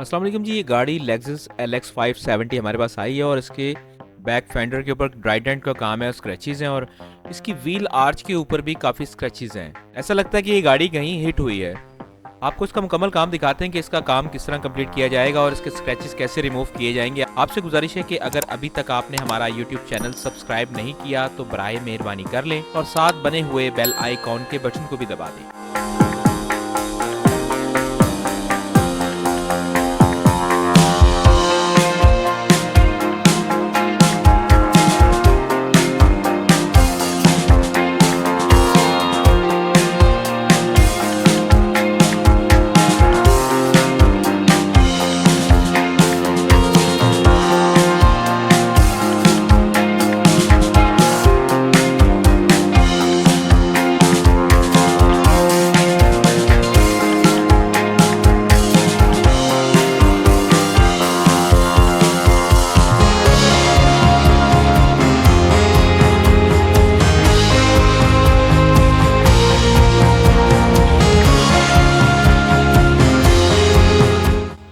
अस्सलाम वालेकुम जी। ये गाड़ी लेक्सस LX 570 हमारे पास आई है और इसके बैक फेंडर के ऊपर ड्राइडेंट का काम है, स्क्रैचेस हैं और इसकी व्हील आर्च के ऊपर भी काफ़ी स्क्रैचेस हैं। ऐसा लगता है कि ये गाड़ी कहीं हिट हुई है। आपको इसका मुकम्मल काम दिखाते हैं कि इसका काम किस तरह कंप्लीट किया जाएगा और इसके स्क्रैचेस कैसे रिमूव किए जाएंगे। आपसे गुजारिश है कि अगर अभी तक आपने हमारा यूट्यूब चैनल सब्सक्राइब नहीं किया तो बराए मेहरबानी कर लें और साथ बने हुए बेल आइकॉन के बटन को भी दबा दें।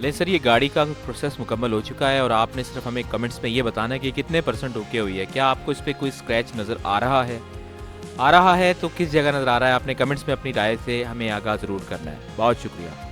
ले सर, ये गाड़ी का प्रोसेस मुकम्मल हो चुका है और आपने सिर्फ हमें कमेंट्स में ये बताना है कि कितने % ओके हुई है। क्या आपको इस पे कोई स्क्रैच नज़र आ रहा है? आ रहा है तो किस जगह नज़र आ रहा है? आपने कमेंट्स में अपनी राय से हमें आगाह ज़रूर करना है। बहुत शुक्रिया।